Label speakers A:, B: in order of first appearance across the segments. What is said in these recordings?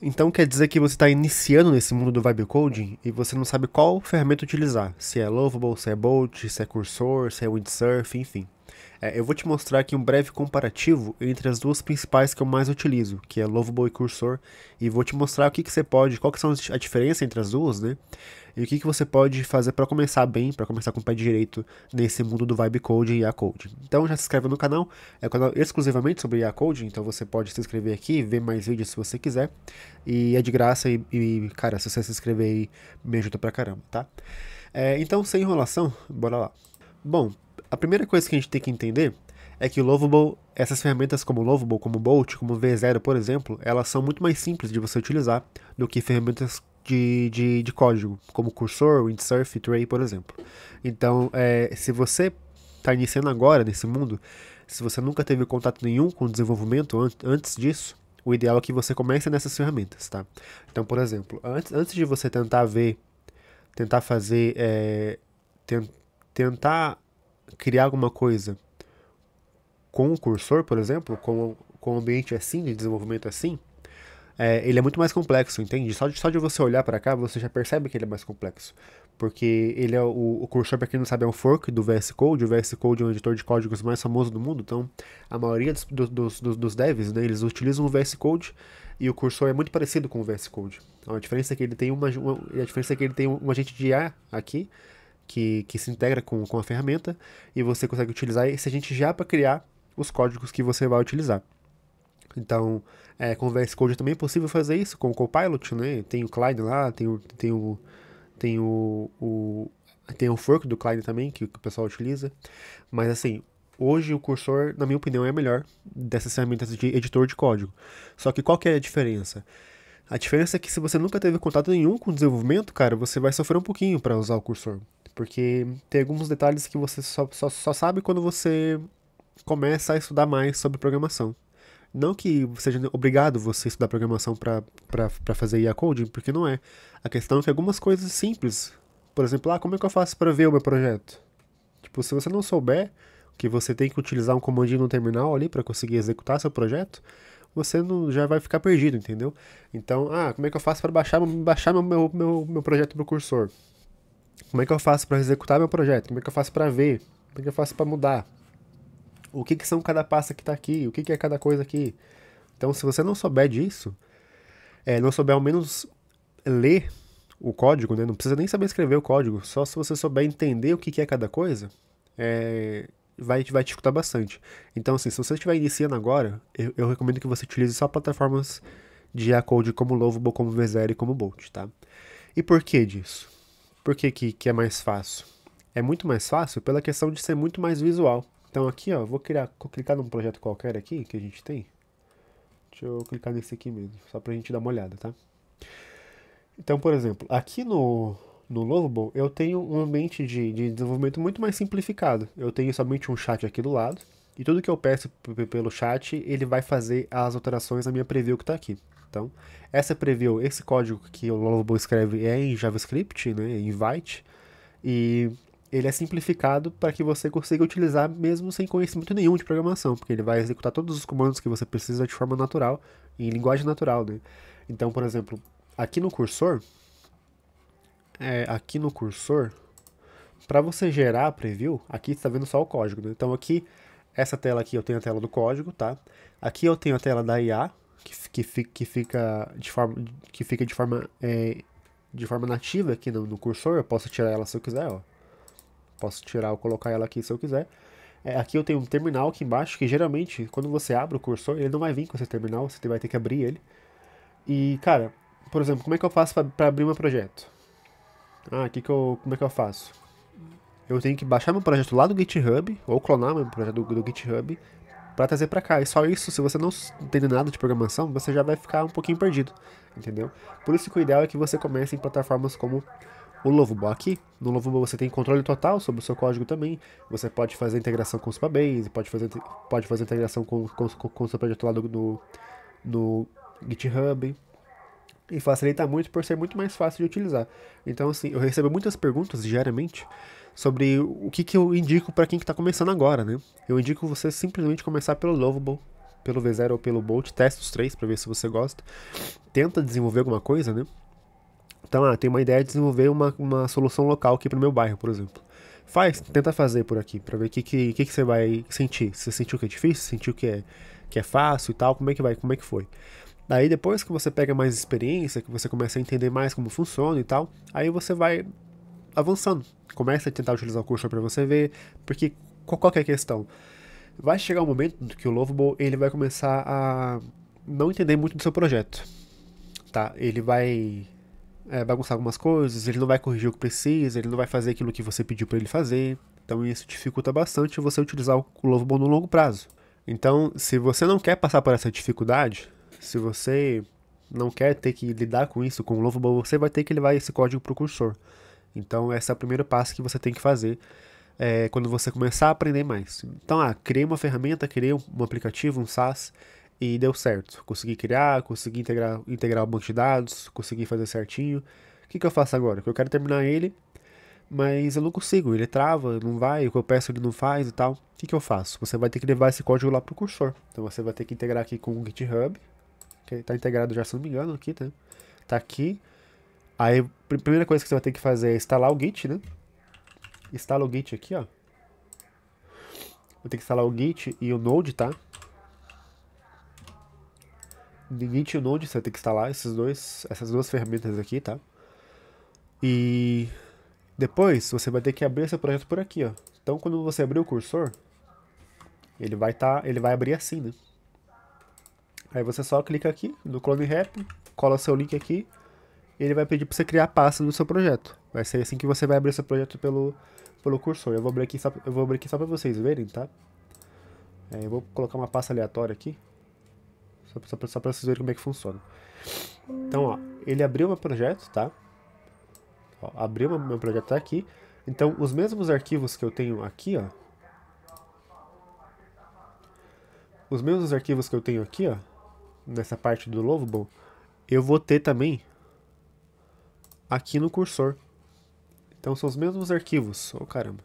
A: Então quer dizer que você está iniciando nesse mundo do vibe coding e você não sabe qual ferramenta utilizar. Se é Lovable, se é Bolt, se é Cursor, se é Windsurf, enfim. Eu vou te mostrar aqui um breve comparativo entre as duas principais que eu mais utilizo, que é Lovable e Cursor, e vou te mostrar o que você pode, qual que são a diferença entre as duas, né? E o que você pode fazer para começar bem, para começar com o pé direito nesse mundo do vibe coding e IA coding. Então já se inscreve no canal, é um canal exclusivamente sobre IA coding, então você pode se inscrever aqui, ver mais vídeos se você quiser, e é de graça cara, se você se inscrever aí, me ajuda pra caramba, tá? Então, sem enrolação, bora lá. Bom, a primeira coisa que a gente tem que entender é que o Lovable, essas ferramentas como Lovable, como Bolt, como V0, por exemplo, elas são muito mais simples de você utilizar do que ferramentas de código, como Cursor, Windsurf, Tray, por exemplo. Então, se você está iniciando agora nesse mundo, se você nunca teve contato nenhum com desenvolvimento antes disso, o ideal é que você comece nessas ferramentas, tá? Então, por exemplo, antes de você tentar fazer, tentar criar alguma coisa com o cursor, por exemplo, com um ambiente assim, de desenvolvimento assim, ele é muito mais complexo, entende? Só de você olhar para cá, você já percebe que ele é mais complexo. Porque ele é o cursor, para quem não sabe, é um fork do VS Code. O VS Code é um editor de códigos mais famoso do mundo. Então, a maioria dos devs, né, eles utilizam o VS Code e o cursor é muito parecido com o VS Code. Então, a diferença é que ele tem a diferença é que ele tem um agente de IA aqui que se integra com a ferramenta e você consegue utilizar esse agente já para criar os códigos que você vai utilizar. Então, com o VS Code também é possível fazer isso, com o Copilot, né? Tem o Cline lá, tem tem o fork do Cline também, que o pessoal utiliza. Mas assim, hoje o cursor, na minha opinião, é a melhor dessas ferramentas de editor de código. Só que qual que é a diferença? A diferença é que se você nunca teve contato nenhum com desenvolvimento, cara, você vai sofrer um pouquinho para usar o cursor. Porque tem alguns detalhes que você só sabe quando você começa a estudar mais sobre programação. Não que seja obrigado você estudar programação para fazer IA coding, porque não é. A questão é que algumas coisas simples, por exemplo, como é que eu faço para ver o meu projeto? Tipo, se você não souber que você tem que utilizar um comandinho no terminal ali para conseguir executar seu projeto, você não, já vai ficar perdido, entendeu? Então, como é que eu faço para baixar meu projeto pro cursor? Como é que eu faço para executar meu projeto? Como é que eu faço para ver? Como é que eu faço para mudar? O que são cada pasta que está aqui? O que é cada coisa aqui? Então, se você não souber disso, não souber ao menos ler o código, né? Não precisa nem saber escrever o código, só se você souber entender o que é cada coisa, vai te dificultar bastante. Então, assim, se você estiver iniciando agora, eu recomendo que você utilize só plataformas de IA Code como Lovable, como V0 e como Bolt, tá? E por que disso? Por que é mais fácil? É muito mais fácil pela questão de ser muito mais visual. Então aqui, ó, vou clicar num projeto qualquer aqui que a gente tem. Deixa eu clicar nesse aqui mesmo, só pra gente dar uma olhada, tá? Então, por exemplo, aqui no Lovable eu tenho um ambiente de desenvolvimento muito mais simplificado. Eu tenho somente um chat aqui do lado, e tudo que eu peço pelo chat, ele vai fazer as alterações na minha preview que está aqui. Então, essa preview, esse código que o Lovable escreve é em JavaScript, né, em Invite, e ele é simplificado para que você consiga utilizar mesmo sem conhecimento nenhum de programação, porque ele vai executar todos os comandos que você precisa de forma natural, em linguagem natural, né? Então, por exemplo, aqui no cursor, para você gerar a preview, aqui você está vendo só o código, né? Então aqui, essa tela aqui eu tenho a tela do código, tá? Aqui eu tenho a tela da IA, que fica de forma nativa aqui no cursor. Eu posso tirar ela se eu quiser, ó. Posso tirar ou colocar ela aqui se eu quiser. Aqui eu tenho um terminal aqui embaixo, que geralmente, quando você abre o cursor, ele não vai vir com esse terminal, você vai ter que abrir ele. E, cara, por exemplo, como é que eu faço para abrir meu projeto? Como é que eu faço? Eu tenho que baixar meu projeto lá do GitHub, ou clonar meu projeto do GitHub, para trazer para cá. E só isso, se você não entender nada de programação, você já vai ficar um pouquinho perdido, entendeu? Por isso que o ideal é que você comece em plataformas como o Lovable. Aqui, no Lovable você tem controle total sobre o seu código também. Você pode fazer integração com o Supabase, pode fazer integração com o seu projeto lá no GitHub. E facilita muito por ser muito mais fácil de utilizar. Então, assim, eu recebo muitas perguntas diariamente sobre o que eu indico para quem está começando agora, né? Eu indico você simplesmente começar pelo Lovable, pelo V0 ou pelo Bolt, testa os três pra ver se você gosta. Tenta desenvolver alguma coisa, né? Então, tem uma ideia de desenvolver uma solução local aqui pro meu bairro, por exemplo. Tenta fazer por aqui, pra ver o que você vai sentir. Se você sentiu que é difícil, sentiu que é fácil e tal, como é que foi. Daí depois que você pega mais experiência, que você começa a entender mais como funciona e tal, aí você vai avançando. Começa a tentar utilizar o cursor para você ver, porque qual que é a questão? Vai chegar um momento que o Lovable ele vai começar a não entender muito do seu projeto, tá? Ele vai bagunçar algumas coisas, ele não vai corrigir o que precisa, ele não vai fazer aquilo que você pediu para ele fazer. Então isso dificulta bastante você utilizar o Lovable no longo prazo. Então, se você não quer passar por essa dificuldade, se você não quer ter que lidar com isso, com o Lovable, você vai ter que levar esse código para o cursor. Então, esse é o primeiro passo que você tem que fazer quando você começar a aprender mais. Então, criei uma ferramenta, criei um aplicativo, um SaaS, e deu certo. Consegui criar, consegui integrar o banco de dados, consegui fazer certinho. O que eu faço agora? Eu quero terminar ele, mas eu não consigo, ele trava, não vai, o que eu peço ele não faz e tal. O que eu faço? Você vai ter que levar esse código lá pro cursor. Então você vai ter que integrar aqui com o GitHub, que tá integrado já, se não me engano, aqui, tá? Tá aqui. Aí, a primeira coisa que você vai ter que fazer é instalar o Git, né? Instala o Git aqui, ó. Vou ter que instalar o Git e o Node, tá? O Git e o Node, você vai ter que instalar essas duas ferramentas aqui, tá? E depois você vai ter que abrir esse projeto por aqui, ó. Então quando você abrir o cursor, ele vai abrir assim, né? Aí você só clica aqui no Clone Rep, cola seu link aqui, e ele vai pedir para você criar a pasta do seu projeto. Vai ser assim que você vai abrir seu projeto pelo cursor. Eu vou abrir aqui só para vocês verem, tá? Eu vou colocar uma pasta aleatória aqui, só para vocês verem como é que funciona. Então, ó, ele abriu meu projeto, tá? Ó, abriu meu projeto tá aqui. Então, os mesmos arquivos que eu tenho aqui, ó. Os mesmos arquivos que eu tenho aqui, ó, nessa parte do Lovable, eu vou ter também aqui no cursor. Então são os mesmos arquivos. Oh, caramba.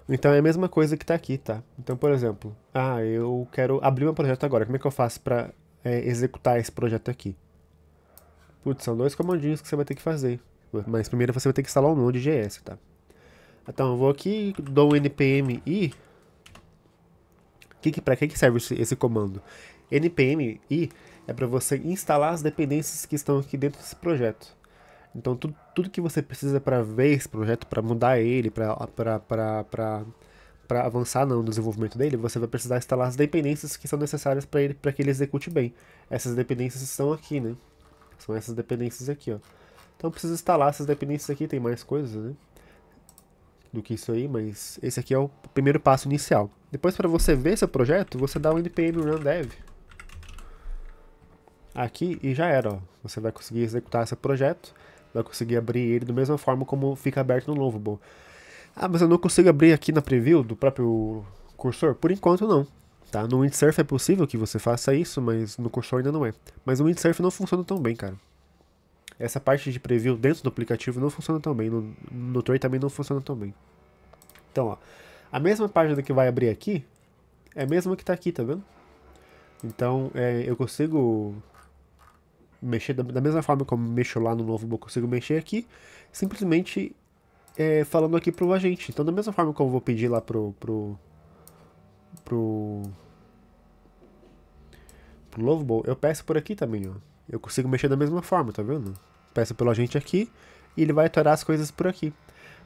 A: Então é a mesma coisa que tá aqui, tá? Então, por exemplo, eu quero abrir meu projeto agora. Como é que eu faço para executar esse projeto aqui? Putz, são dois comandinhos que você vai ter que fazer. Mas primeiro você vai ter que instalar o Node.js, tá? Então eu vou aqui, dou um npm i. Para que serve esse comando? npm i é para você instalar as dependências que estão aqui dentro desse projeto. Então tudo que você precisa para ver esse projeto, para mudar ele, para avançar no desenvolvimento dele, você vai precisar instalar as dependências que são necessárias para que ele execute bem. Essas dependências estão aqui, né? São essas dependências aqui, ó. Então precisa instalar essas dependências aqui, tem mais coisas, né? Do que isso aí, mas esse aqui é o primeiro passo inicial. Depois, para você ver seu projeto, você dá um npm run dev aqui e já era, ó. Você vai conseguir executar esse projeto, vai conseguir abrir ele da mesma forma como fica aberto no Lovable. Mas eu não consigo abrir aqui na preview do próprio cursor? Por enquanto não, tá? No Windsurf é possível que você faça isso, mas no cursor ainda não é. Mas o Windsurf não funciona tão bem, cara. Essa parte de preview dentro do aplicativo não funciona tão bem, no Tray também não funciona tão bem. Então, ó, a mesma página que vai abrir aqui é a mesma que tá aqui, tá vendo? Então, eu consigo mexer da mesma forma como mexo lá no Lovable, eu consigo mexer aqui, simplesmente falando aqui pro agente. Então, da mesma forma que eu vou pedir lá pro Lovable, eu peço por aqui também, ó. Eu consigo mexer da mesma forma, tá vendo? Peço pelo agente aqui e ele vai aturar as coisas por aqui.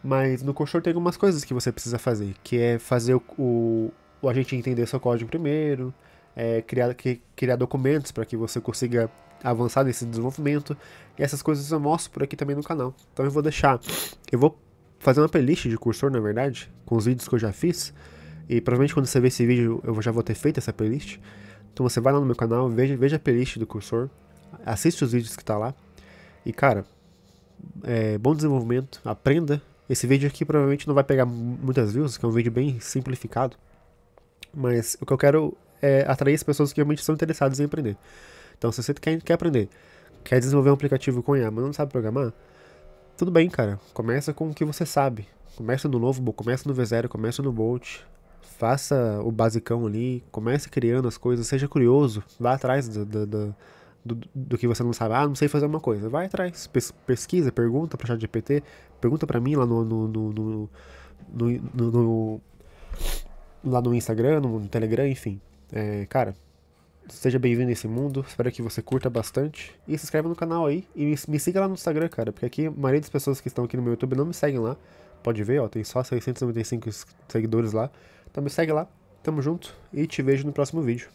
A: Mas no cursor tem algumas coisas que você precisa fazer, que é fazer o agente entender seu código primeiro, criar documentos para que você consiga avançar nesse desenvolvimento. E essas coisas eu mostro por aqui também no canal. Então eu vou fazer uma playlist de cursor, na verdade, com os vídeos que eu já fiz. E provavelmente quando você ver esse vídeo eu já vou ter feito essa playlist. Então você vai lá no meu canal, veja a playlist do cursor, assiste os vídeos que tá lá. E cara, bom desenvolvimento, aprenda. Esse vídeo aqui provavelmente não vai pegar muitas views, que é um vídeo bem simplificado. Mas o que eu quero é atrair as pessoas que realmente estão interessadas em aprender. Então se você quer aprender, quer desenvolver um aplicativo com IA, mas não sabe programar, tudo bem, cara. Começa com o que você sabe. Começa no Lovable, começa no V0, começa no Bolt. Faça o basicão ali, comece criando as coisas, seja curioso, vá atrás do que você não sabe. Ah, não sei fazer uma coisa. Vai atrás, pesquisa, pergunta pro ChatGPT, pergunta pra mim lá no- lá no Instagram, no Telegram, enfim. Cara, seja bem-vindo a esse mundo, espero que você curta bastante. E se inscreve no canal aí e me siga lá no Instagram, cara, porque aqui a maioria das pessoas que estão aqui no meu YouTube não me seguem lá. Pode ver, ó, tem só 695 seguidores lá. Então me segue lá, tamo junto e te vejo no próximo vídeo.